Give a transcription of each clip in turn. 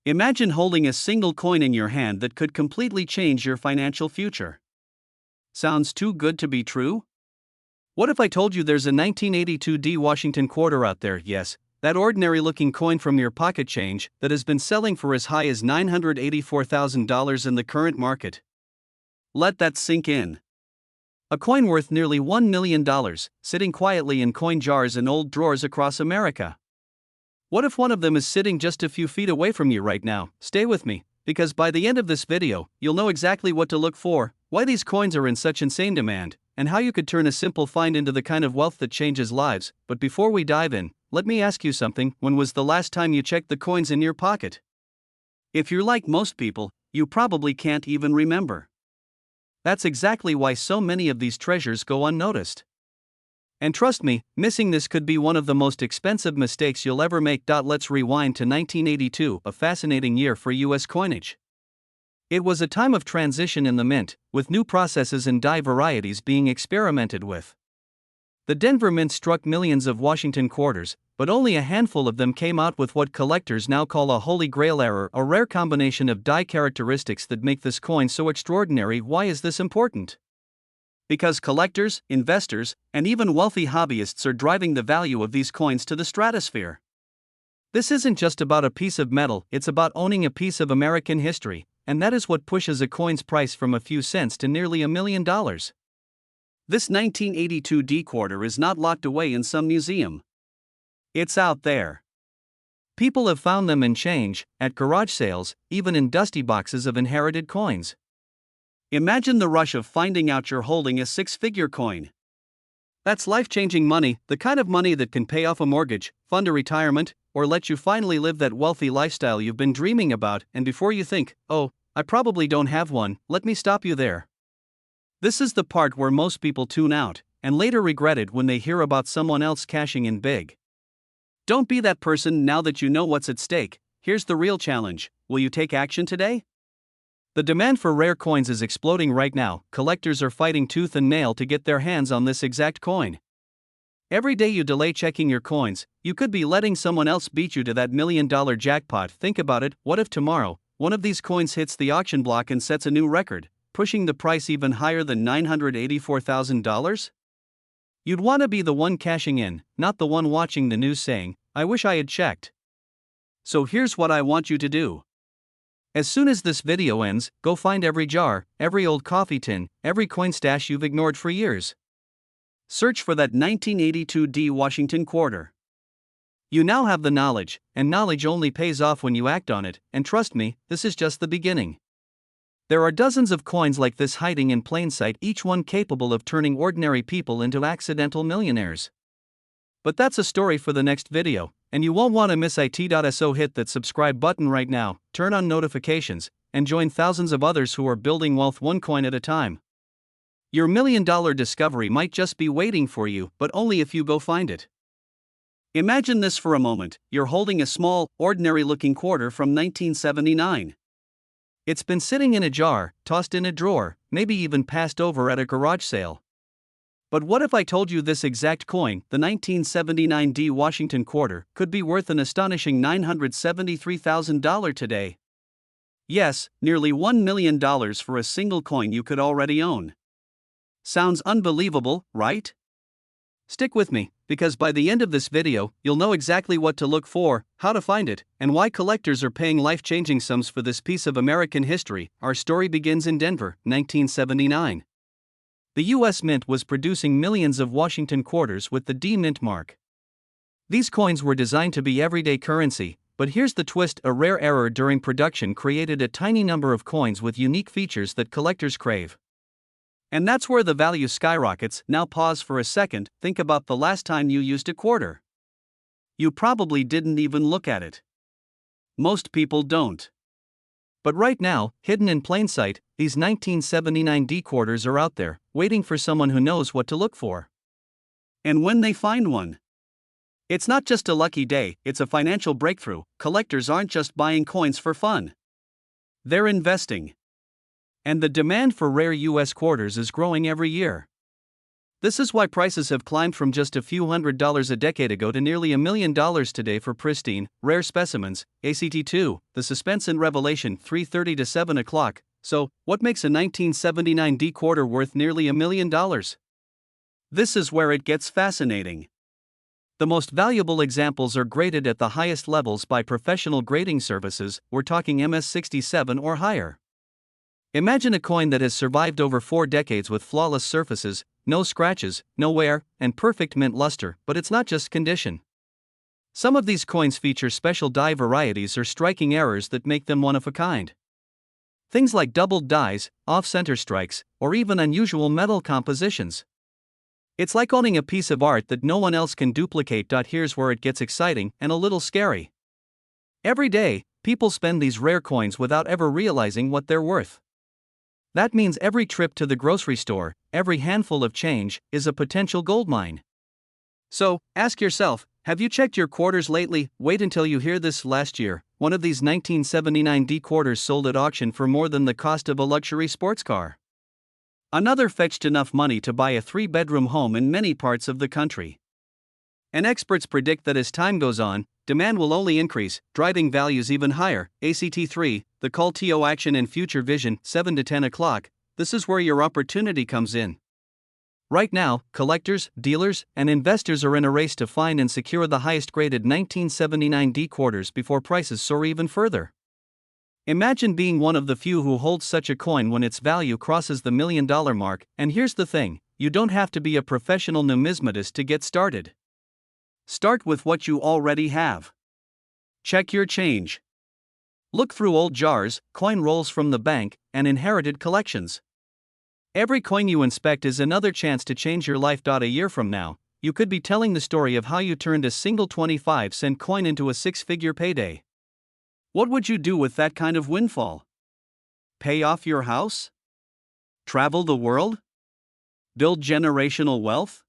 Imagine holding a single coin in your hand that could completely change your financial future. Sounds too good to be true? What if I told you there's a 1982 D Washington quarter out there? Yes, that ordinary looking coin from your pocket change that has been selling for as high as $984,000 in the current market. Let that sink in. A coin worth nearly $1 million, sitting quietly in coin jars and old drawers across America. What if one of them is sitting just a few feet away from you right now? Stay with me, because by the end of this video, you'll know exactly what to look for, why these coins are in such insane demand, and how you could turn a simple find into the kind of wealth that changes lives. But before we dive in, let me ask you something. When was the last time you checked the coins in your pocket? If you're like most people, you probably can't even remember. That's exactly why so many of these treasures go unnoticed. And trust me, missing this could be one of the most expensive mistakes you'll ever make. Let's rewind to 1982, a fascinating year for US coinage. It was a time of transition in the mint, with new processes and die varieties being experimented with. The Denver Mint struck millions of Washington quarters, but only a handful of them came out with what collectors now call a holy grail error, a rare combination of die characteristics that make this coin so extraordinary. Why is this important? Because collectors, investors, and even wealthy hobbyists are driving the value of these coins to the stratosphere. This isn't just about a piece of metal, it's about owning a piece of American history, and that is what pushes a coin's price from a few cents to nearly $1 million. This 1982 D quarter is not locked away in some museum. It's out there. People have found them in change, at garage sales, even in dusty boxes of inherited coins. Imagine the rush of finding out you're holding a six-figure coin. That's life-changing money, the kind of money that can pay off a mortgage, fund a retirement, or let you finally live that wealthy lifestyle you've been dreaming about. And before you think, oh, I probably don't have one, let me stop you there. This is the part where most people tune out, and later regret it when they hear about someone else cashing in big. Don't be that person. Now that you know what's at stake, here's the real challenge. Will you take action today? The demand for rare coins is exploding right now. Collectors are fighting tooth and nail to get their hands on this exact coin. Every day you delay checking your coins, you could be letting someone else beat you to that $1 million jackpot. Think about it. What if tomorrow, one of these coins hits the auction block and sets a new record, pushing the price even higher than $984,000? You'd want to be the one cashing in, not the one watching the news saying, I wish I had checked. So here's what I want you to do. As soon as this video ends, go find every jar, every old coffee tin, every coin stash you've ignored for years. Search for that 1982 D Washington quarter. You now have the knowledge, and knowledge only pays off when you act on it, and trust me, this is just the beginning. There are dozens of coins like this hiding in plain sight, each one capable of turning ordinary people into accidental millionaires. But that's a story for the next video, and you won't want to miss it. So hit that subscribe button right now, turn on notifications, and join thousands of others who are building wealth one coin at a time. Your $1 million discovery might just be waiting for you, but only if you go find it. Imagine this for a moment. You're holding a small, ordinary-looking quarter from 1979. It's been sitting in a jar, tossed in a drawer, maybe even passed over at a garage sale. But what if I told you this exact coin, the 1979 D Washington quarter, could be worth an astonishing $973,000 today? Yes, nearly $1 million for a single coin you could already own. Sounds unbelievable, right? Stick with me, because by the end of this video, you'll know exactly what to look for, how to find it, and why collectors are paying life-changing sums for this piece of American history. Our story begins in Denver, 1979. The U.S. Mint was producing millions of Washington quarters with the D Mint mark. These coins were designed to be everyday currency, but here's the twist: a rare error during production created a tiny number of coins with unique features that collectors crave. And that's where the value skyrockets. Now pause for a second, think about the last time you used a quarter. You probably didn't even look at it. Most people don't. But right now, hidden in plain sight, these 1979 D quarters are out there, waiting for someone who knows what to look for. And when they find one, it's not just a lucky day, it's a financial breakthrough. Collectors aren't just buying coins for fun. They're investing. And the demand for rare US quarters is growing every year. This is why prices have climbed from just a few $100s a decade ago to nearly $1 million today for pristine, rare specimens. ACT2, the suspense and revelation, 3:30 to 7 o'clock. So, what makes a 1979 D quarter worth nearly $1 million? This is where it gets fascinating. The most valuable examples are graded at the highest levels by professional grading services. We're talking MS67 or higher. Imagine a coin that has survived over 4 decades with flawless surfaces, no scratches, no wear, and perfect mint luster. But it's not just condition. Some of these coins feature special die varieties or striking errors that make them one of a kind. Things like doubled dies, off-center strikes, or even unusual metal compositions. It's like owning a piece of art that no one else can duplicate. Here's where it gets exciting and a little scary. Every day, people spend these rare coins without ever realizing what they're worth. That means every trip to the grocery store, every handful of change, is a potential goldmine. So, ask yourself, have you checked your quarters lately? Wait until you hear this. Last year, one of these 1979 D quarters sold at auction for more than the cost of a luxury sports car. Another fetched enough money to buy a 3-bedroom home in many parts of the country. And experts predict that as time goes on, demand will only increase, driving values even higher. ACT3, the call to action and future vision, 7 to 10 o'clock. This is where your opportunity comes in. Right now, collectors, dealers, and investors are in a race to find and secure the highest graded 1979 D quarters before prices soar even further. Imagine being one of the few who holds such a coin when its value crosses the $1 million mark. And here's the thing, you don't have to be a professional numismatist to get started. Start with what you already have. Check your change. Look through old jars, coin rolls from the bank, and inherited collections. Every coin you inspect is another chance to change your life. A year from now, you could be telling the story of how you turned a single 25-cent coin into a 6-figure payday. What would you do with that kind of windfall? Pay off your house? Travel the world? Build generational wealth?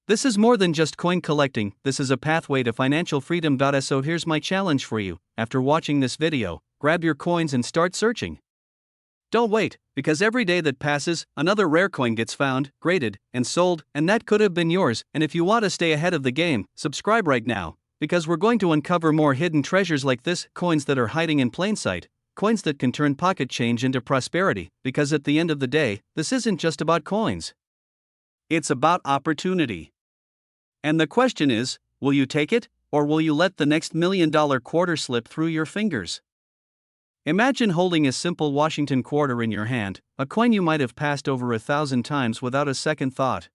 This is more than just coin collecting, this is a pathway to financial freedom. So here's my challenge for you. After watching this video, grab your coins and start searching. Don't wait, because every day that passes, another rare coin gets found, graded, and sold, and that could have been yours. And if you want to stay ahead of the game, subscribe right now, because we're going to uncover more hidden treasures like this, coins that are hiding in plain sight, coins that can turn pocket change into prosperity. Because at the end of the day, this isn't just about coins. It's about opportunity. And the question is, will you take it, or will you let the next $1 million quarter slip through your fingers? Imagine holding a simple Washington quarter in your hand, a coin you might have passed over 1,000 times without a second thought.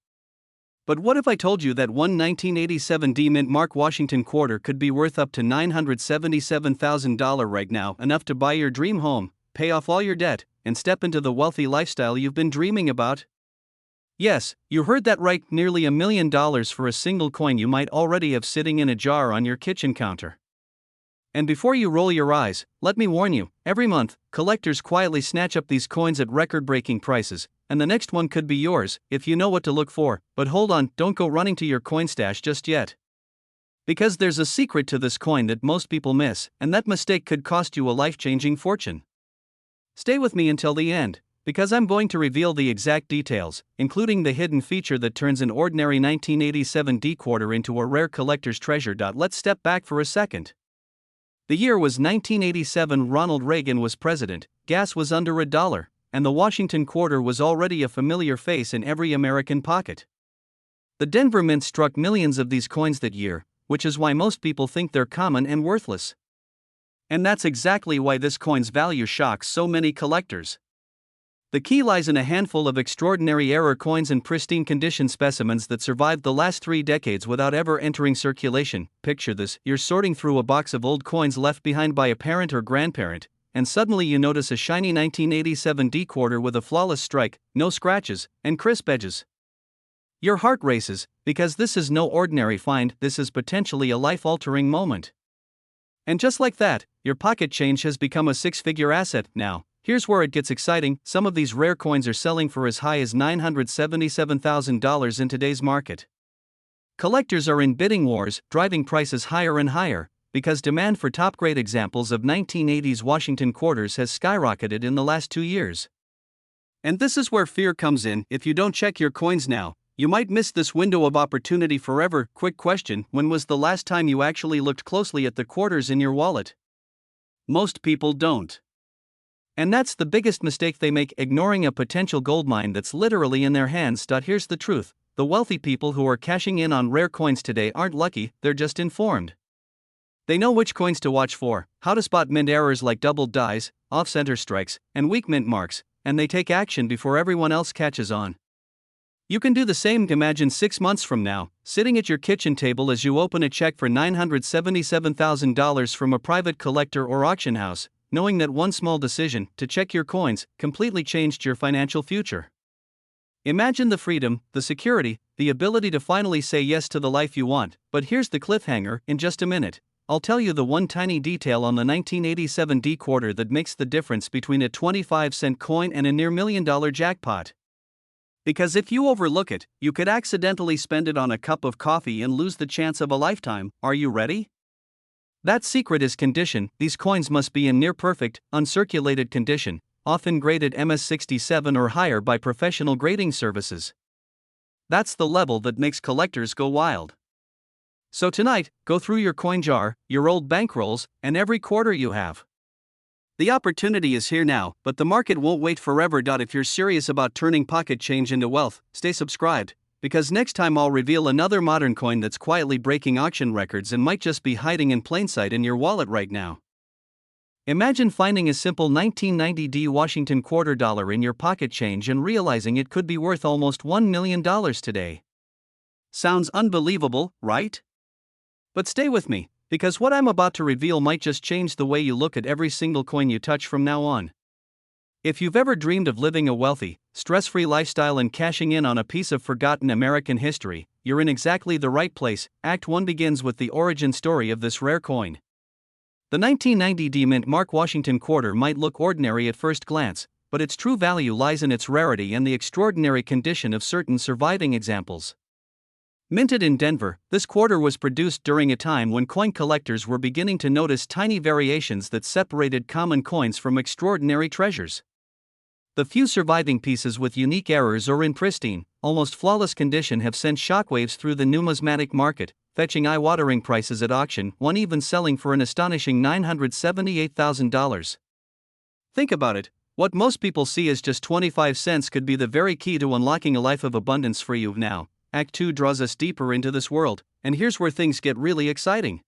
But what if I told you that one 1987 D mint mark Washington quarter could be worth up to $977,000 right now, enough to buy your dream home, pay off all your debt, and step into the wealthy lifestyle you've been dreaming about? Yes, you heard that right, nearly $1 million for a single coin you might already have sitting in a jar on your kitchen counter. And before you roll your eyes, let me warn you, every month, collectors quietly snatch up these coins at record-breaking prices, and the next one could be yours, if you know what to look for. But hold on, don't go running to your coin stash just yet. Because there's a secret to this coin that most people miss, and that mistake could cost you a life-changing fortune. Stay with me until the end, because I'm going to reveal the exact details, including the hidden feature that turns an ordinary 1987 D quarter into a rare collector's treasure. Let's step back for a second. The year was 1987. Ronald Reagan was president, gas was under $1, and the Washington quarter was already a familiar face in every American pocket. The Denver Mint struck millions of these coins that year, which is why most people think they're common and worthless. And that's exactly why this coin's value shocks so many collectors. The key lies in a handful of extraordinary error coins and pristine condition specimens that survived the last 3 decades without ever entering circulation. Picture this, you're sorting through a box of old coins left behind by a parent or grandparent, and suddenly you notice a shiny 1987 D quarter with a flawless strike, no scratches, and crisp edges. Your heart races, because this is no ordinary find, this is potentially a life-altering moment. And just like that, your pocket change has become a 6-figure asset. Now, here's where it gets exciting. Some of these rare coins are selling for as high as $977,000 in today's market. Collectors are in bidding wars, driving prices higher and higher, because demand for top-grade examples of 1980s Washington quarters has skyrocketed in the last 2 years. And this is where fear comes in. If you don't check your coins now, You might miss this window of opportunity forever. Quick question: when was the last time you actually looked closely at the quarters in your wallet? Most people don't. And that's the biggest mistake they make, ignoring a potential goldmine that's literally in their hands. Here's the truth: the wealthy people who are cashing in on rare coins today aren't lucky, they're just informed. They know which coins to watch for, how to spot mint errors like doubled dies, off-center strikes, and weak mint marks, and they take action before everyone else catches on. You can do the same. Imagine 6 months from now, sitting at your kitchen table as you open a check for $977,000 from a private collector or auction house, knowing that one small decision to check your coins completely changed your financial future. Imagine the freedom, the security, the ability to finally say yes to the life you want. But here's the cliffhanger: in just a minute, I'll tell you the one tiny detail on the 1987 D quarter that makes the difference between a 25-cent coin and a near $1 million jackpot. Because if you overlook it, you could accidentally spend it on a cup of coffee and lose the chance of a lifetime. Are you ready? That secret is condition. These coins must be in near perfect, uncirculated condition, often graded MS67 or higher by professional grading services. That's the level that makes collectors go wild. So tonight, go through your coin jar, your old bankrolls, and every quarter you have. The opportunity is here now, but the market won't wait forever. If you're serious about turning pocket change into wealth, stay subscribed, because next time I'll reveal another modern coin that's quietly breaking auction records and might just be hiding in plain sight in your wallet right now. Imagine finding a simple 1990 D Washington quarter dollar in your pocket change and realizing it could be worth almost $1 million today. Sounds unbelievable, right? But stay with me, because what I'm about to reveal might just change the way you look at every single coin you touch from now on. If you've ever dreamed of living a wealthy, stress-free lifestyle and cashing in on a piece of forgotten American history, you're in exactly the right place. Act 1 begins with the origin story of this rare coin. The 1990 D Mint Mark Washington quarter might look ordinary at first glance, but its true value lies in its rarity and the extraordinary condition of certain surviving examples. Minted in Denver, this quarter was produced during a time when coin collectors were beginning to notice tiny variations that separated common coins from extraordinary treasures. The few surviving pieces with unique errors or in pristine, almost flawless condition have sent shockwaves through the numismatic market, fetching eye-watering prices at auction, one even selling for an astonishing $978,000. Think about it: what most people see as just 25 cents could be the very key to unlocking a life of abundance for you. Now, Act 2 draws us deeper into this world, and here's where things get really exciting.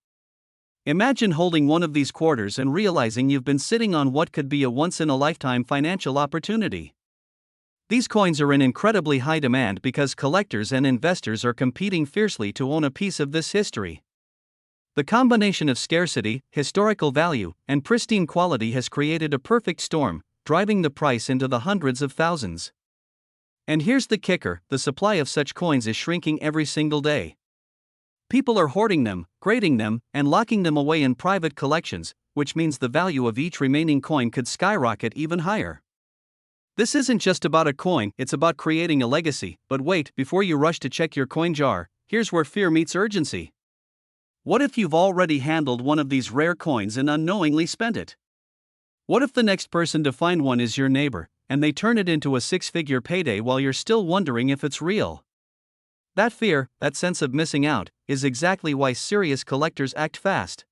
Imagine holding one of these quarters and realizing you've been sitting on what could be a once-in-a-lifetime financial opportunity. These coins are in incredibly high demand because collectors and investors are competing fiercely to own a piece of this history. The combination of scarcity, historical value, and pristine quality has created a perfect storm, driving the price into the hundreds of thousands. And here's the kicker: the supply of such coins is shrinking every single day. People are hoarding them, grading them, and locking them away in private collections, which means the value of each remaining coin could skyrocket even higher. This isn't just about a coin, it's about creating a legacy. But wait, before you rush to check your coin jar, here's where fear meets urgency. What if you've already handled one of these rare coins and unknowingly spent it? What if the next person to find one is your neighbor, and they turn it into a six-figure payday while you're still wondering if it's real? That fear, that sense of missing out, is exactly why serious collectors act fast.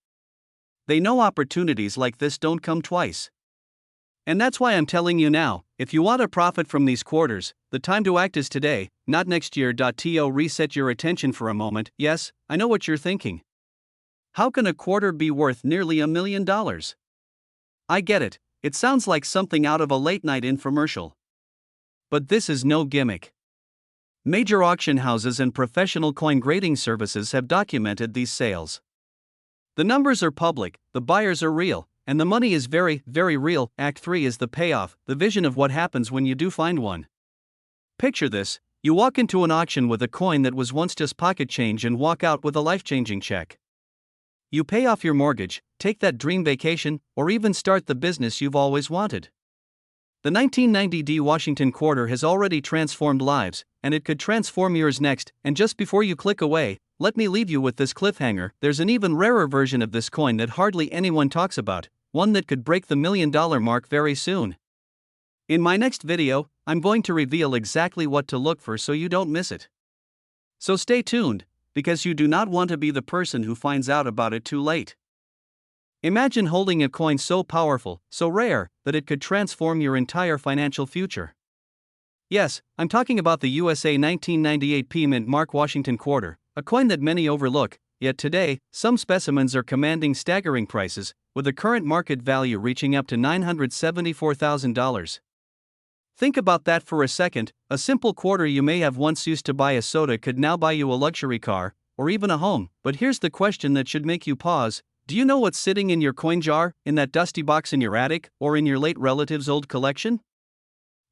They know opportunities like this don't come twice. And that's why I'm telling you now: if you want to profit from these quarters, the time to act is today, not next year. Reset your attention for a moment. Yes, I know what you're thinking. How can a quarter be worth nearly $1 million? I get it, it sounds like something out of a late-night infomercial. But this is no gimmick. Major auction houses and professional coin grading services have documented these sales. The numbers are public, the buyers are real, and the money is very, very real. Act 3 is the payoff, the vision of what happens when you do find one. Picture this: you walk into an auction with a coin that was once just pocket change and walk out with a life-changing check. You pay off your mortgage, take that dream vacation, or even start the business you've always wanted. The 1990 D Washington quarter has already transformed lives, and it could transform yours next. And just before you click away, let me leave you with this cliffhanger: there's an even rarer version of this coin that hardly anyone talks about, one that could break the $1 million mark very soon. In my next video, I'm going to reveal exactly what to look for so you don't miss it. So stay tuned, because you do not want to be the person who finds out about it too late. Imagine holding a coin so powerful, so rare, that it could transform your entire financial future. Yes, I'm talking about the USA 1998 P Mint Mark Washington quarter, a coin that many overlook, yet today, some specimens are commanding staggering prices, with the current market value reaching up to $974,000. Think about that for a second. A simple quarter you may have once used to buy a soda could now buy you a luxury car, or even a home. But here's the question that should make you pause. Do you know what's sitting in your coin jar, in that dusty box in your attic, or in your late relative's old collection?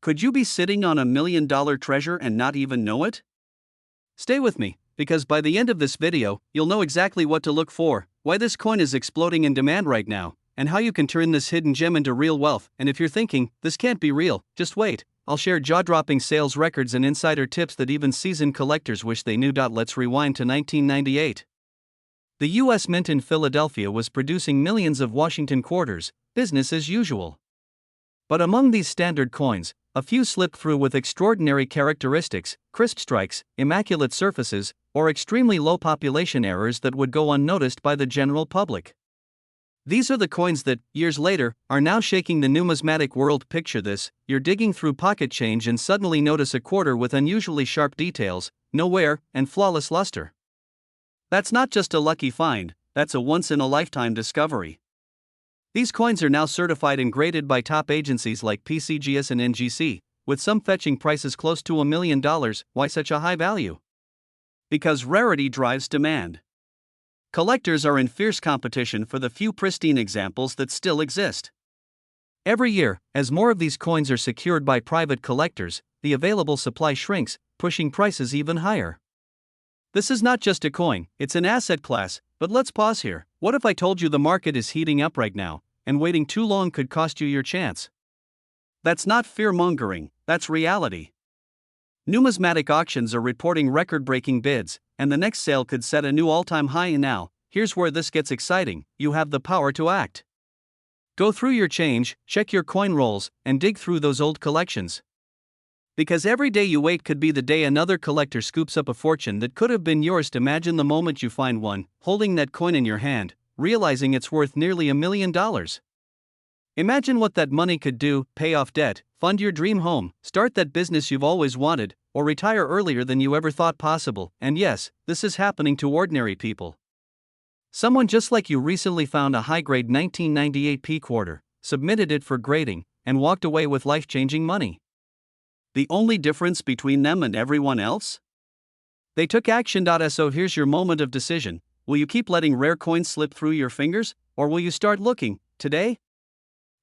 Could you be sitting on $1 million treasure and not even know it? Stay with me, because by the end of this video, you'll know exactly what to look for, why this coin is exploding in demand right now, and how you can turn this hidden gem into real wealth. And if you're thinking, this can't be real, just wait, I'll share jaw-dropping sales records and insider tips that even seasoned collectors wish they knew. Let's rewind to 1998. The U.S. Mint in Philadelphia was producing millions of Washington quarters, business as usual. But among these standard coins, a few slipped through with extraordinary characteristics, crisp strikes, immaculate surfaces, or extremely low population errors that would go unnoticed by the general public. These are the coins that, years later, are now shaking the numismatic world. Picture this: you're digging through pocket change and suddenly notice a quarter with unusually sharp details, no wear, and flawless luster. That's not just a lucky find, that's a once-in-a-lifetime discovery. These coins are now certified and graded by top agencies like PCGS and NGC, with some fetching prices close to $1 million. Why such a high value? Because rarity drives demand. Collectors are in fierce competition for the few pristine examples that still exist. Every year, as more of these coins are secured by private collectors, the available supply shrinks, pushing prices even higher. This is not just a coin, it's an asset class. But let's pause here. What if I told you the market is heating up right now, and waiting too long could cost you your chance? That's not fear-mongering, that's reality. Numismatic auctions are reporting record-breaking bids, and the next sale could set a new all-time high. And now, here's where this gets exciting: you have the power to act. Go through your change, check your coin rolls, and dig through those old collections. Because every day you wait could be the day another collector scoops up a fortune that could have been yours. Imagine the moment you find one, holding that coin in your hand, realizing it's worth nearly $1 million. Imagine what that money could do: pay off debt, fund your dream home, start that business you've always wanted, or retire earlier than you ever thought possible. And yes, this is happening to ordinary people. Someone just like you recently found a high-grade 1998 P quarter, submitted it for grading, and walked away with life-changing money. The only difference between them and everyone else? They took action. So here's your moment of decision. Will you keep letting rare coins slip through your fingers, or will you start looking, today?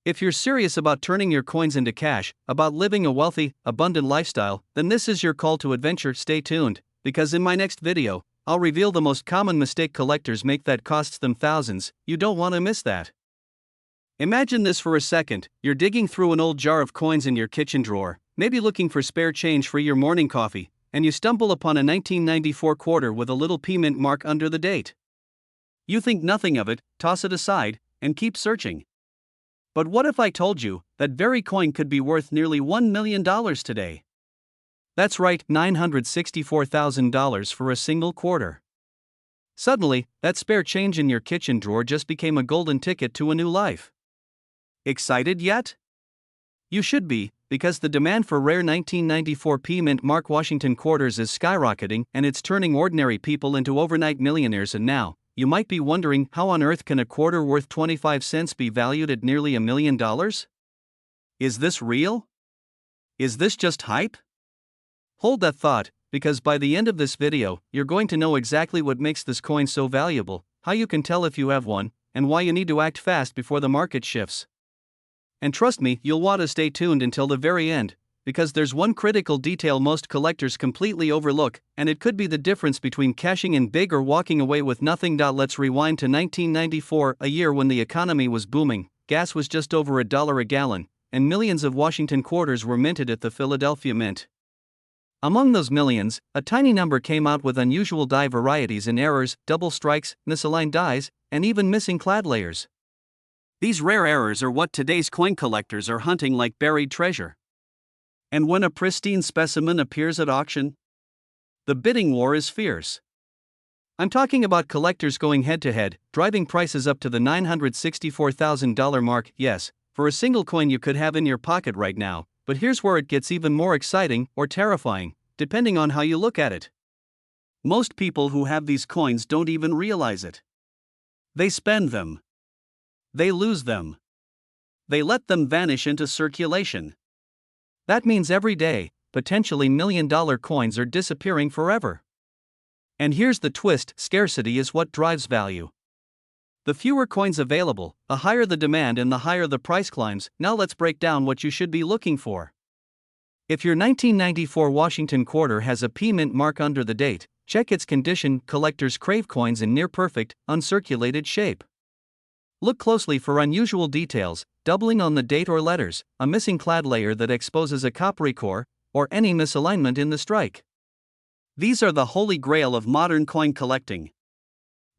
If you're serious about turning your coins into cash, about living a wealthy, abundant lifestyle, then this is your call to adventure. Stay tuned, because in my next video, I'll reveal the most common mistake collectors make that costs them thousands. You don't want to miss that. Imagine this for a second: you're digging through an old jar of coins in your kitchen drawer, maybe looking for spare change for your morning coffee, and you stumble upon a 1994 quarter with a little P Mint mark under the date. You think nothing of it, toss it aside, and keep searching. But what if I told you that very coin could be worth nearly $1 million today? That's right, $964,000 for a single quarter. Suddenly, that spare change in your kitchen drawer just became a golden ticket to a new life. Excited yet? You should be, because the demand for rare 1994 P Mint Mark Washington quarters is skyrocketing, and it's turning ordinary people into overnight millionaires. And now, you might be wondering, how on earth can a quarter worth 25 cents be valued at nearly $1 million? Is this real? Is this just hype? Hold that thought, because by the end of this video, you're going to know exactly what makes this coin so valuable, how you can tell if you have one, and why you need to act fast before the market shifts. And trust me, you'll want to stay tuned until the very end, because there's one critical detail most collectors completely overlook, and it could be the difference between cashing in big or walking away with nothing. Let's rewind to 1994, a year when the economy was booming, gas was just over $1 a gallon, and millions of Washington quarters were minted at the Philadelphia Mint. Among those millions, a tiny number came out with unusual die varieties and errors, double strikes, misaligned dies, and even missing clad layers. These rare errors are what today's coin collectors are hunting like buried treasure. And when a pristine specimen appears at auction, The bidding war is fierce. I'm talking about collectors going head to head, driving prices up to the $964,000 mark. Yes, for a single coin you could have in your pocket right now, but here's where it gets even more exciting or terrifying, depending on how you look at it. Most people who have these coins don't even realize it. They spend them. They lose them. They let them vanish into circulation. That means every day, potentially $1,000,000 coins are disappearing forever. And here's the twist: scarcity is what drives value. The fewer coins available, the higher the demand and the higher the price climbs. Now let's break down what you should be looking for. If your 1994 Washington quarter has a P mint mark under the date, check its condition. Collectors crave coins in near-perfect, uncirculated shape. Look closely for unusual details, doubling on the date or letters, a missing clad layer that exposes a coppery core, or any misalignment in the strike. These are the holy grail of modern coin collecting.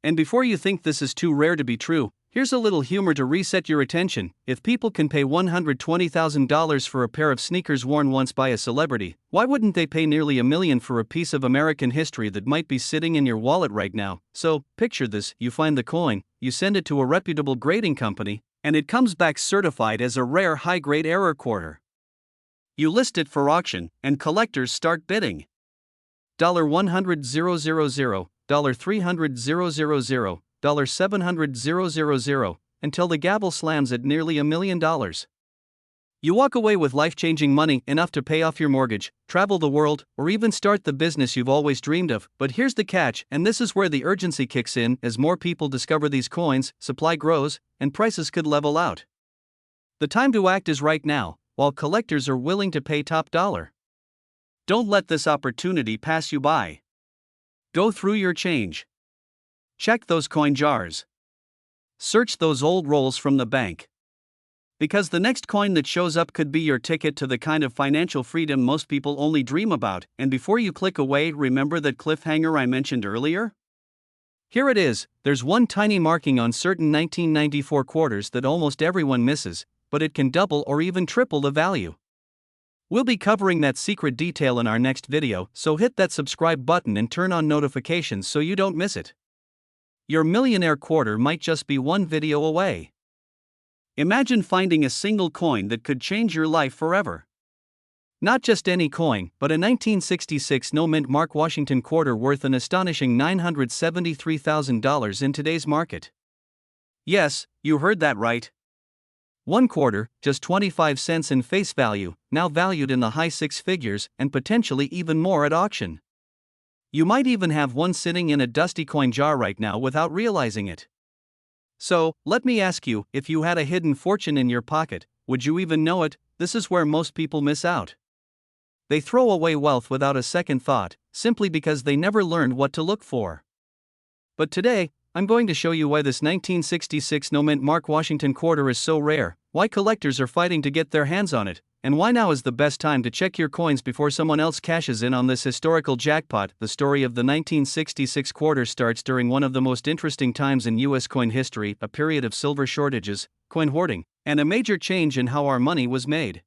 And before you think this is too rare to be true, here's a little humor to reset your attention. If people can pay $120,000 for a pair of sneakers worn once by a celebrity, why wouldn't they pay nearly $1 million for a piece of American history that might be sitting in your wallet right now? So, picture this: you find the coin, you send it to a reputable grading company, and it comes back certified as a rare high-grade error quarter. You list it for auction, and collectors start bidding. $100,000, $300,000, $700,000, until the gavel slams at nearly $1 million. You walk away with life-changing money, enough to pay off your mortgage, travel the world, or even start the business you've always dreamed of. But here's the catch, and this is where the urgency kicks in. As more people discover these coins, supply grows, and prices could level out. The time to act is right now, while collectors are willing to pay top dollar. Don't let this opportunity pass you by. Go through your change. Check those coin jars. Search those old rolls from the bank. Because the next coin that shows up could be your ticket to the kind of financial freedom most people only dream about. And before you click away, remember that cliffhanger I mentioned earlier? Here it is. There's one tiny marking on certain 1994 quarters that almost everyone misses, but it can double or even triple the value. We'll be covering that secret detail in our next video, so hit that subscribe button and turn on notifications so you don't miss it. Your millionaire quarter might just be one video away. Imagine finding a single coin that could change your life forever. Not just any coin, but a 1966 no-mint mark Washington quarter worth an astonishing $973,000 in today's market. Yes, you heard that right. One quarter, just 25 cents in face value, now valued in the high six figures and potentially even more at auction. You might even have one sitting in a dusty coin jar right now without realizing it. So, let me ask you, if you had a hidden fortune in your pocket, would you even know it? This is where most people miss out. They throw away wealth without a second thought, simply because they never learned what to look for. But today, I'm going to show you why this 1966 no-mint mark Washington quarter is so rare, why collectors are fighting to get their hands on it, and why now is the best time to check your coins before someone else cashes in on this historical jackpot. The story of the 1966 quarter starts during one of the most interesting times in U.S. coin history, a period of silver shortages, coin hoarding, and a major change in how our money was made.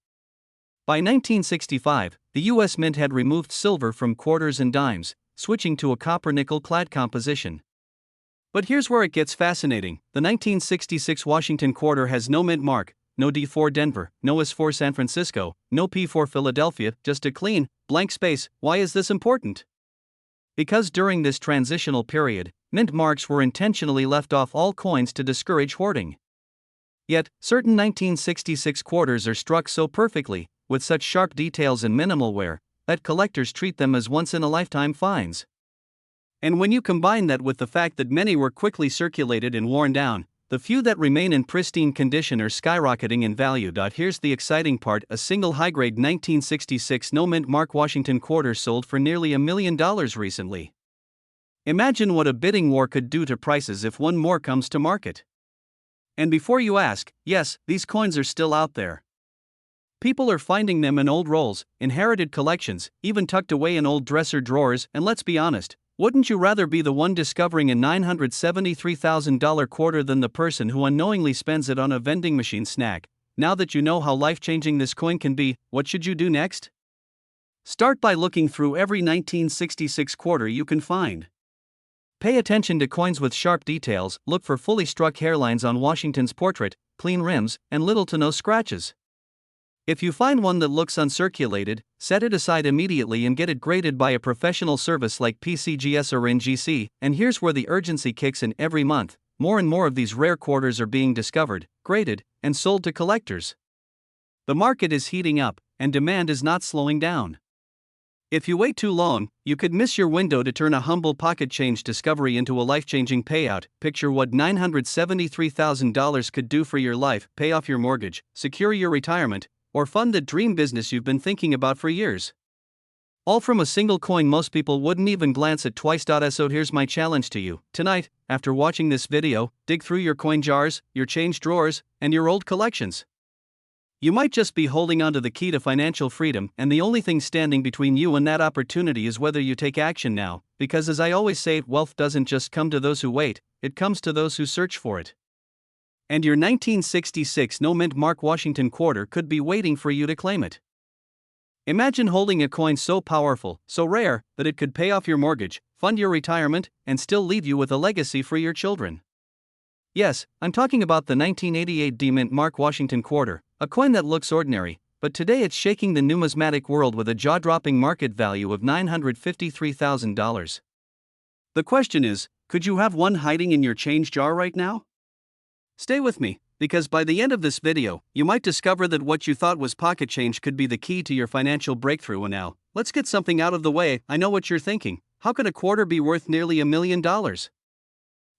By 1965, the U.S. Mint had removed silver from quarters and dimes, switching to a copper-nickel clad composition. But here's where it gets fascinating. The 1966 Washington quarter has no mint mark, no D for Denver, no S for San Francisco, no P for Philadelphia, just a clean, blank space. Why is this important? Because during this transitional period, mint marks were intentionally left off all coins to discourage hoarding. Yet, certain 1966 quarters are struck so perfectly, with such sharp details and minimal wear, that collectors treat them as once-in-a-lifetime finds. And when you combine that with the fact that many were quickly circulated and worn down, the few that remain in pristine condition are skyrocketing in value. Here's the exciting part: a single high-grade 1966 no-mint mark Washington quarter sold for nearly $1 million recently. Imagine what a bidding war could do to prices if one more comes to market. And before you ask, yes, these coins are still out there. People are finding them in old rolls, inherited collections, even tucked away in old dresser drawers. And let's be honest, wouldn't you rather be the one discovering a $973,000 quarter than the person who unknowingly spends it on a vending machine snack? Now that you know how life-changing this coin can be, what should you do next? Start by looking through every 1966 quarter you can find. Pay attention to coins with sharp details, look for fully struck hairlines on Washington's portrait, clean rims, and little to no scratches. If you find one that looks uncirculated, set it aside immediately and get it graded by a professional service like PCGS or NGC. And here's where the urgency kicks in. Every month, more and more of these rare quarters are being discovered, graded, and sold to collectors. The market is heating up, and demand is not slowing down. If you wait too long, you could miss your window to turn a humble pocket change discovery into a life-changing payout. Picture what $973,000 could do for your life: pay off your mortgage, secure your retirement, or fund the dream business you've been thinking about for years. All from a single coin most people wouldn't even glance at twice. So here's my challenge to you. Tonight, after watching this video, dig through your coin jars, your change drawers, and your old collections. You might just be holding onto the key to financial freedom, and the only thing standing between you and that opportunity is whether you take action now, because as I always say, wealth doesn't just come to those who wait, it comes to those who search for it. And your 1966 no-mint Mark Washington quarter could be waiting for you to claim it. Imagine holding a coin so powerful, so rare, that it could pay off your mortgage, fund your retirement, and still leave you with a legacy for your children. Yes, I'm talking about the 1988 D-mint Mark Washington quarter, a coin that looks ordinary, but today it's shaking the numismatic world with a jaw-dropping market value of $953,000. The question is, could you have one hiding in your change jar right now? Stay with me, because by the end of this video, you might discover that what you thought was pocket change could be the key to your financial breakthrough. And now, let's get something out of the way. I know what you're thinking. How could a quarter be worth nearly $1 million?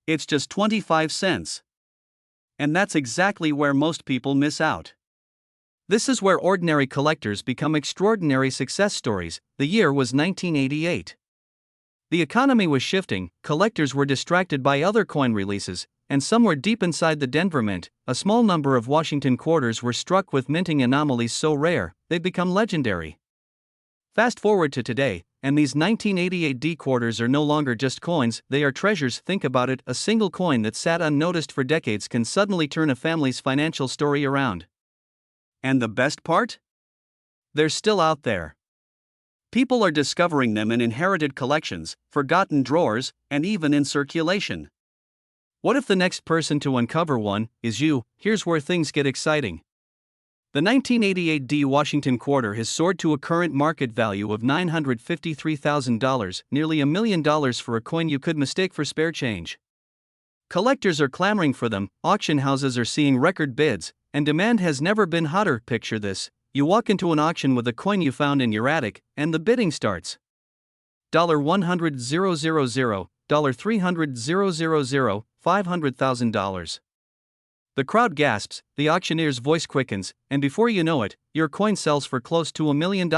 It's just 25 cents. And that's exactly where most people miss out. This is where ordinary collectors become extraordinary success stories. The year was 1988. The economy was shifting, collectors were distracted by other coin releases, and somewhere deep inside the Denver Mint, a small number of Washington quarters were struck with minting anomalies so rare, they'd become legendary. Fast forward to today, and these 1988 D quarters are no longer just coins, they are treasures. Think about it, a single coin that sat unnoticed for decades can suddenly turn a family's financial story around. And the best part? They're still out there. People are discovering them in inherited collections, forgotten drawers, and even in circulation. What if the next person to uncover one is you? Here's where things get exciting. The 1988 D Washington quarter has soared to a current market value of $953,000, nearly $1 million for a coin you could mistake for spare change. Collectors are clamoring for them, auction houses are seeing record bids, and demand has never been hotter. Picture this: you walk into an auction with a coin you found in your attic, and the bidding starts. $100,000, $300,000, $500,000. The crowd gasps, the auctioneer's voice quickens, and before you know it, your coin sells for close to $1 million.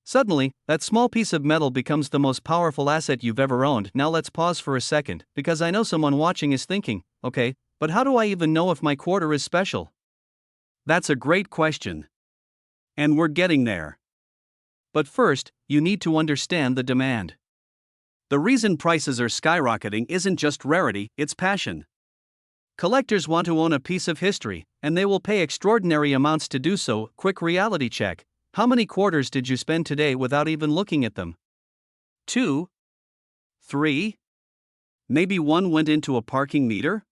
Suddenly, that small piece of metal becomes the most powerful asset you've ever owned. Now let's pause for a second, because I know someone watching is thinking, okay, but how do I even know if my quarter is special? That's a great question. And we're getting there. But first, you need to understand the demand. The reason prices are skyrocketing isn't just rarity, it's passion. Collectors want to own a piece of history, and they will pay extraordinary amounts to do so. Quick reality check: how many quarters did you spend today without even looking at them? 2? 3? Maybe one went into a parking meter?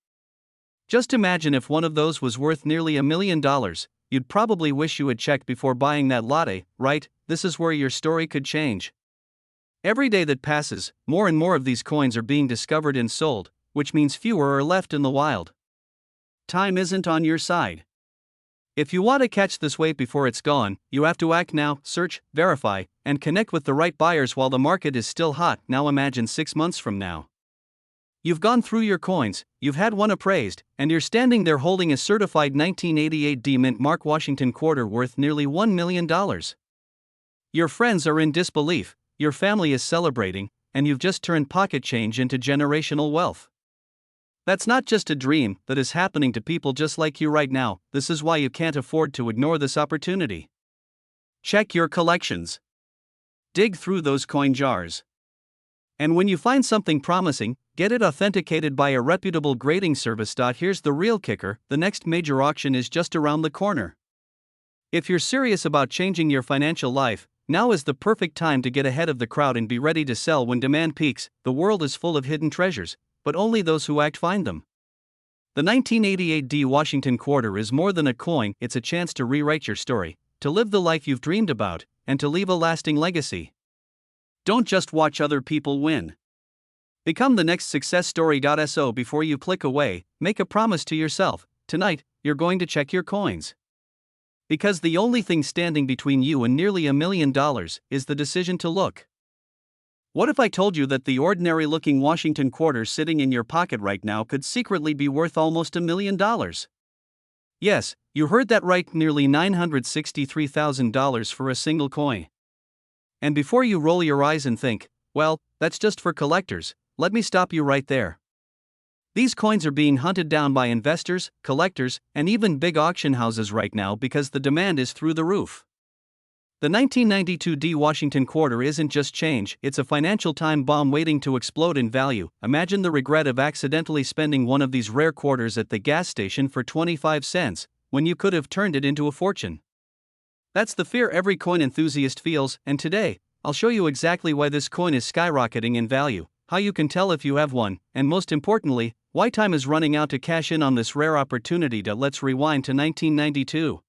Just imagine if one of those was worth nearly $1 million, you'd probably wish you had checked before buying that latte, right? This is where your story could change. Every day that passes, more and more of these coins are being discovered and sold, which means fewer are left in the wild. Time isn't on your side. If you want to catch this wave before it's gone, you have to act now, search, verify, and connect with the right buyers while the market is still hot. Now imagine 6 months from now. You've gone through your coins, you've had one appraised, and you're standing there holding a certified 1988 D-mint Mark Washington quarter worth nearly $1 million. Your friends are in disbelief, your family is celebrating, and you've just turned pocket change into generational wealth. That's not just a dream, that is happening to people just like you right now. This is why you can't afford to ignore this opportunity. Check your collections. Dig through those coin jars. And when you find something promising, get it authenticated by a reputable grading service. Here's the real kicker: the next major auction is just around the corner. If you're serious about changing your financial life, Now is the perfect time to get ahead of the crowd and be ready to sell when demand peaks. The world is full of hidden treasures, but only those who act find them. The 1988 D Washington quarter is more than a coin, it's a chance to rewrite your story, to live the life you've dreamed about, and to leave a lasting legacy. Don't just watch other people win. Become the next success story. So before you click away, make a promise to yourself. Tonight, you're going to check your coins. Because the only thing standing between you and nearly $1 million is the decision to look. What if I told you that the ordinary looking Washington quarter sitting in your pocket right now could secretly be worth almost $1 million? Yes, you heard that right, nearly $963,000 for a single coin. And before you roll your eyes and think, well, that's just for collectors, let me stop you right there. These coins are being hunted down by investors, collectors, and even big auction houses right now because the demand is through the roof. The 1992 D Washington quarter isn't just change, it's a financial time bomb waiting to explode in value. Imagine the regret of accidentally spending one of these rare quarters at the gas station for 25 cents, when you could have turned it into a fortune. That's the fear every coin enthusiast feels, and today, I'll show you exactly why this coin is skyrocketing in value, how you can tell if you have one, and most importantly, why time is running out to cash in on this rare opportunity. Let's rewind to 1992.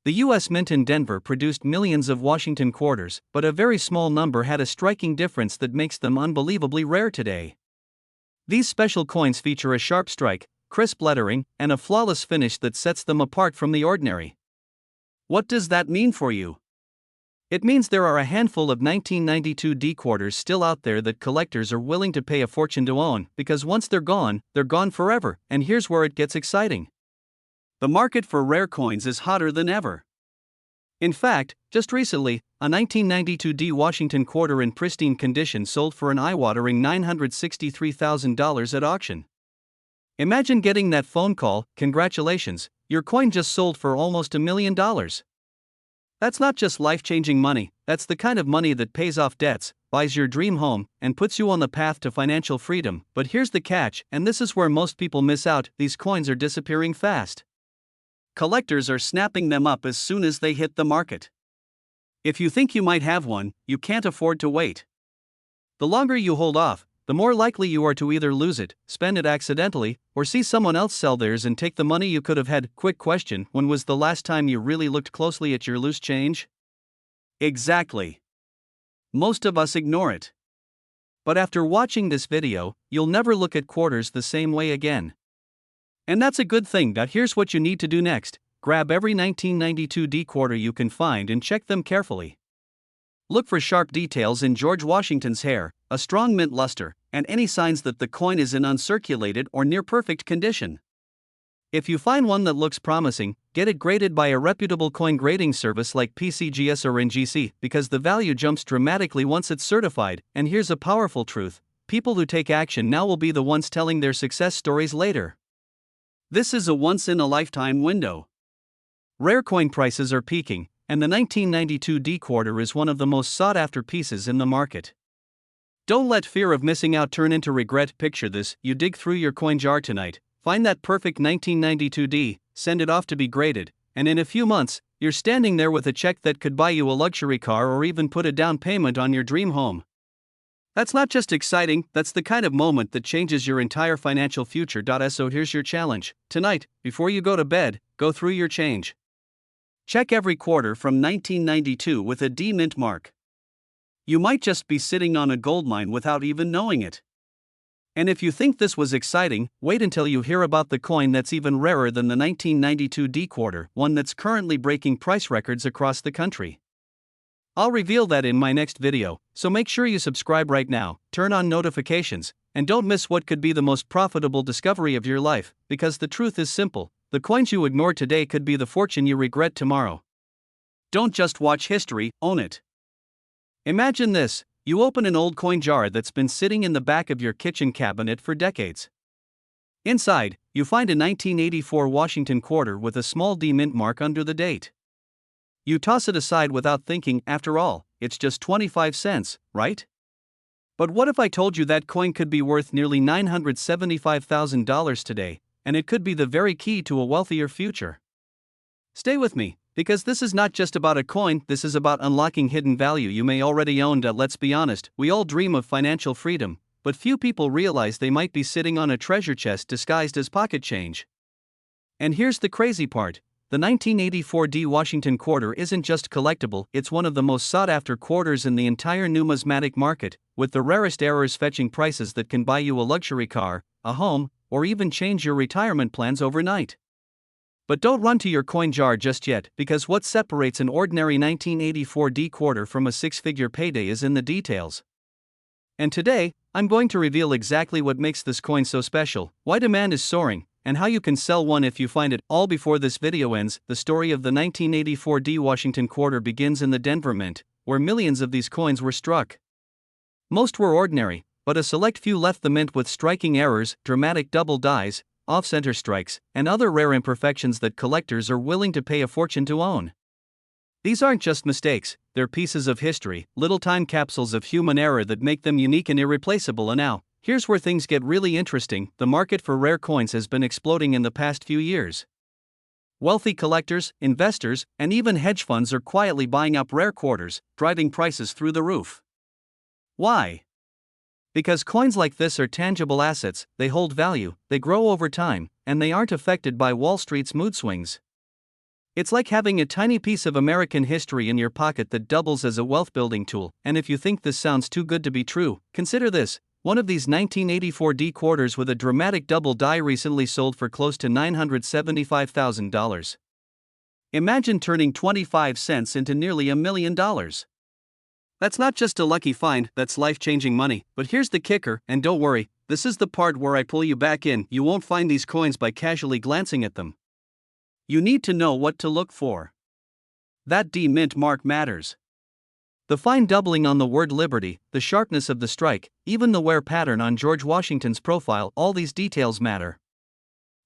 The U.S. Mint in Denver produced millions of Washington quarters, but a very small number had a striking difference that makes them unbelievably rare today. These special coins feature a sharp strike, crisp lettering, and a flawless finish that sets them apart from the ordinary. What does that mean for you? It means there are a handful of 1992 D quarters still out there that collectors are willing to pay a fortune to own, because once they're gone forever. And here's where it gets exciting. The market for rare coins is hotter than ever. In fact, just recently, a 1992 D Washington quarter in pristine condition sold for an eye-watering $963,000 at auction. Imagine getting that phone call, "Congratulations, your coin just sold for almost $1 million." That's not just life-changing money, that's the kind of money that pays off debts, buys your dream home, and puts you on the path to financial freedom. But here's the catch, and this is where most people miss out: these coins are disappearing fast. Collectors are snapping them up as soon as they hit the market. If you think you might have one, you can't afford to wait. The longer you hold off, the more likely you are to either lose it, spend it accidentally, or see someone else sell theirs and take the money you could have had. Quick question: when was the last time you really looked closely at your loose change? Exactly. Most of us ignore it. But after watching this video, you'll never look at quarters the same way again. And that's a good thing. Here's what you need to do next: grab every 1992 D quarter you can find and check them carefully. Look for sharp details in George Washington's hair, a strong mint luster, and any signs that the coin is in uncirculated or near perfect condition. If you find one that looks promising, get it graded by a reputable coin grading service like PCGS or NGC, because the value jumps dramatically once it's certified. And here's a powerful truth: people who take action now will be the ones telling their success stories later. This is a once-in-a-lifetime window. Rare coin prices are peaking, and the 1992 D quarter is one of the most sought-after pieces in the market. Don't let fear of missing out turn into regret. Picture this: you dig through your coin jar tonight, find that perfect 1992 D, send it off to be graded, and in a few months, you're standing there with a check that could buy you a luxury car or even put a down payment on your dream home. That's not just exciting, that's the kind of moment that changes your entire financial future. So here's your challenge. Tonight, before you go to bed, go through your change. Check every quarter from 1992 with a D mint mark. You might just be sitting on a goldmine without even knowing it. And if you think this was exciting, wait until you hear about the coin that's even rarer than the 1992 D quarter, one that's currently breaking price records across the country. I'll reveal that in my next video, so make sure you subscribe right now, turn on notifications, and don't miss what could be the most profitable discovery of your life, because the truth is simple: the coins you ignore today could be the fortune you regret tomorrow. Don't just watch history, own it. Imagine this: you open an old coin jar that's been sitting in the back of your kitchen cabinet for decades. Inside, you find a 1984 Washington quarter with a small D mint mark under the date. You toss it aside without thinking. After all, it's just 25 cents, right? But what if I told you that coin could be worth nearly $975,000 today, and it could be the very key to a wealthier future? Stay with me, Because this is not just about a coin, this is about unlocking hidden value you may already own. Let's be honest, we all dream of financial freedom, but few people realize they might be sitting on a treasure chest disguised as pocket change. And here's the crazy part. The 1984 D Washington quarter isn't just collectible, it's one of the most sought-after quarters in the entire numismatic market, with the rarest errors fetching prices that can buy you a luxury car, a home, or even change your retirement plans overnight. But don't run to your coin jar just yet, because what separates an ordinary 1984 D quarter from a six-figure payday is in the details. And today, I'm going to reveal exactly what makes this coin so special, why demand is soaring, and how you can sell one if you find it. All before this video ends. The story of the 1984 D Washington quarter begins in the Denver Mint, where millions of these coins were struck. Most were ordinary, but a select few left the mint with striking errors, dramatic double dies, off-center strikes, and other rare imperfections that collectors are willing to pay a fortune to own. These aren't just mistakes, they're pieces of history, little time capsules of human error that make them unique and irreplaceable. And now, here's where things get really interesting. The market for rare coins has been exploding in the past few years. Wealthy collectors, investors, and even hedge funds are quietly buying up rare quarters, driving prices through the roof. Why? Because coins like this are tangible assets, they hold value, they grow over time, and they aren't affected by Wall Street's mood swings. It's like having a tiny piece of American history in your pocket that doubles as a wealth-building tool. And if you think this sounds too good to be true, consider this. One of these 1984 D quarters with a dramatic double die recently sold for close to $975,000. Imagine turning 25 cents into nearly $1 million. That's not just a lucky find, that's life-changing money. But here's the kicker, and don't worry, this is the part where I pull you back in. You won't find these coins by casually glancing at them. You need to know what to look for. That D mint mark matters. The fine doubling on the word liberty, the sharpness of the strike, even the wear pattern on George Washington's profile, all these details matter.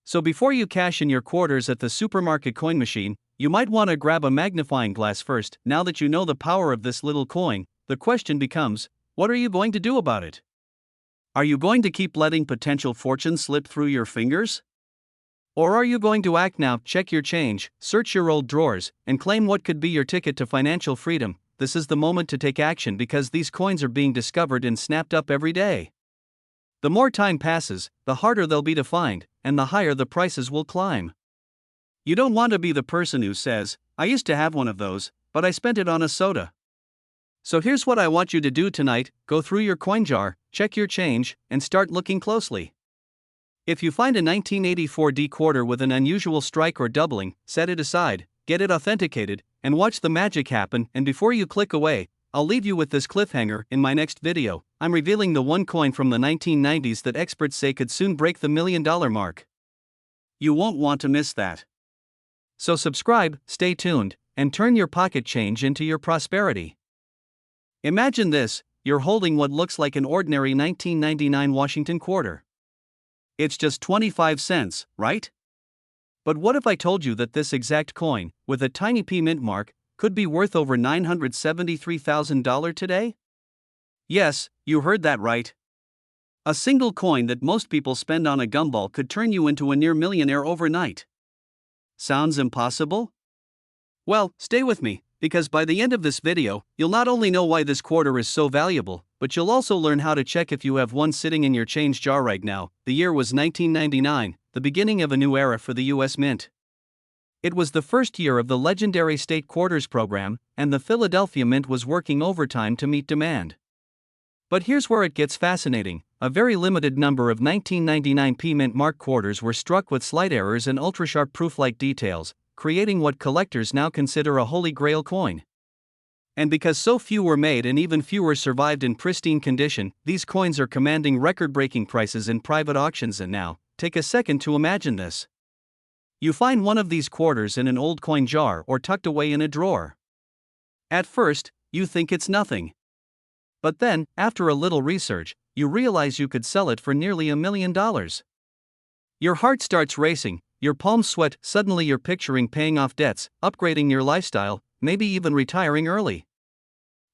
So before you cash in your quarters at the supermarket coin machine, you might want to grab a magnifying glass first. Now that you know the power of this little coin, the question becomes, what are you going to do about it? Are you going to keep letting potential fortune slip through your fingers? Or are you going to act now, check your change, search your old drawers, and claim what could be your ticket to financial freedom? This is the moment to take action because these coins are being discovered and snapped up every day. The more time passes, the harder they'll be to find, and the higher the prices will climb. You don't want to be the person who says, I used to have one of those, but I spent it on a soda. So here's what I want you to do tonight: go through your coin jar, check your change, and start looking closely. If you find a 1984 D quarter with an unusual strike or doubling, set it aside, get it authenticated, and watch the magic happen. And before you click away, I'll leave you with this cliffhanger. In my next video, I'm revealing the one coin from the 1990s that experts say could soon break the $1 million mark. You won't want to miss that. So subscribe, stay tuned, and turn your pocket change into your prosperity. Imagine this: you're holding what looks like an ordinary 1999 Washington quarter. It's just 25 cents, right? But what if I told you that this exact coin, with a tiny P mint mark, could be worth over $973,000 today? Yes, you heard that right. A single coin that most people spend on a gumball could turn you into a near millionaire overnight. Sounds impossible? Well, stay with me, because by the end of this video, you'll not only know why this quarter is so valuable, but you'll also learn how to check if you have one sitting in your change jar right now. The year was 1999, the beginning of a new era for the US Mint. It was the first year of the legendary state quarters program, and the Philadelphia Mint was working overtime to meet demand. But here's where it gets fascinating: a very limited number of 1999 P mint mark quarters were struck with slight errors and ultra-sharp proof-like details, creating what collectors now consider a holy grail coin. And because so few were made and even fewer survived in pristine condition, these coins are commanding record-breaking prices in private auctions. And now, take a second to imagine this. You find one of these quarters in an old coin jar or tucked away in a drawer. At first, you think it's nothing. But then, after a little research, you realize you could sell it for nearly $1 million. Your heart starts racing, your palms sweat. Suddenly you're picturing paying off debts, upgrading your lifestyle, maybe even retiring early.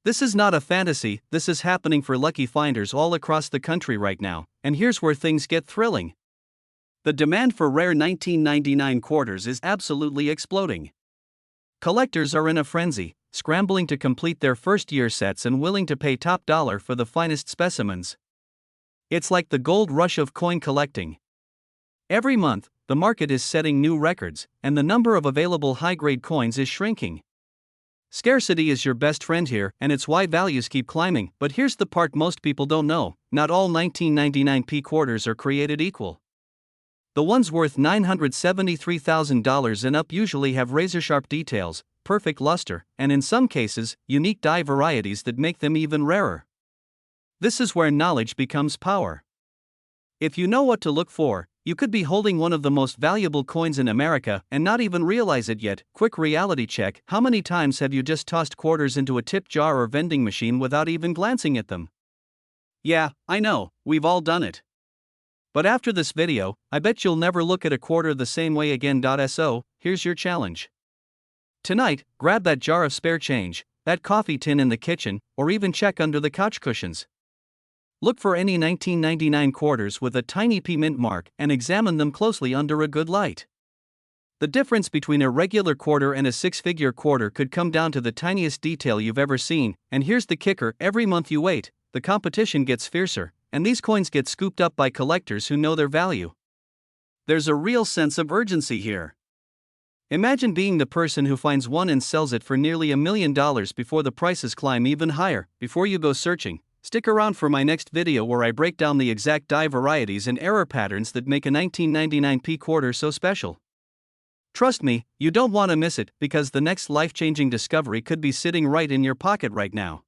This is not a fantasy, this is happening for lucky finders all across the country right now. And here's where things get thrilling. The demand for rare 1999 quarters is absolutely exploding. Collectors are in a frenzy, scrambling to complete their first-year sets and willing to pay top dollar for the finest specimens. It's like the gold rush of coin collecting. Every month, the market is setting new records, and the number of available high-grade coins is shrinking. Scarcity is your best friend here, and it's why values keep climbing. But here's the part most people don't know: not all 1999p quarters are created equal. The ones worth $973,000 and up usually have razor-sharp details, perfect luster, and in some cases, unique die varieties that make them even rarer. This is where knowledge becomes power. If you know what to look for, you could be holding one of the most valuable coins in America and not even realize it yet. Quick reality check: how many times have you just tossed quarters into a tip jar or vending machine without even glancing at them? Yeah, I know, we've all done it. But after this video, I bet you'll never look at a quarter the same way again. So, here's your challenge. Tonight, grab that jar of spare change, that coffee tin in the kitchen, or even check under the couch cushions. Look for any 1999 quarters with a tiny P mint mark and examine them closely under a good light. The difference between a regular quarter and a six-figure quarter could come down to the tiniest detail you've ever seen, and here's the kicker: every month you wait, the competition gets fiercer, and these coins get scooped up by collectors who know their value. There's a real sense of urgency here. Imagine being the person who finds one and sells it for nearly $1 million before the prices climb even higher. Before you go searching, stick around for my next video where I break down the exact die varieties and error patterns that make a 1999p quarter so special. Trust me, you don't want to miss it, because the next life-changing discovery could be sitting right in your pocket right now.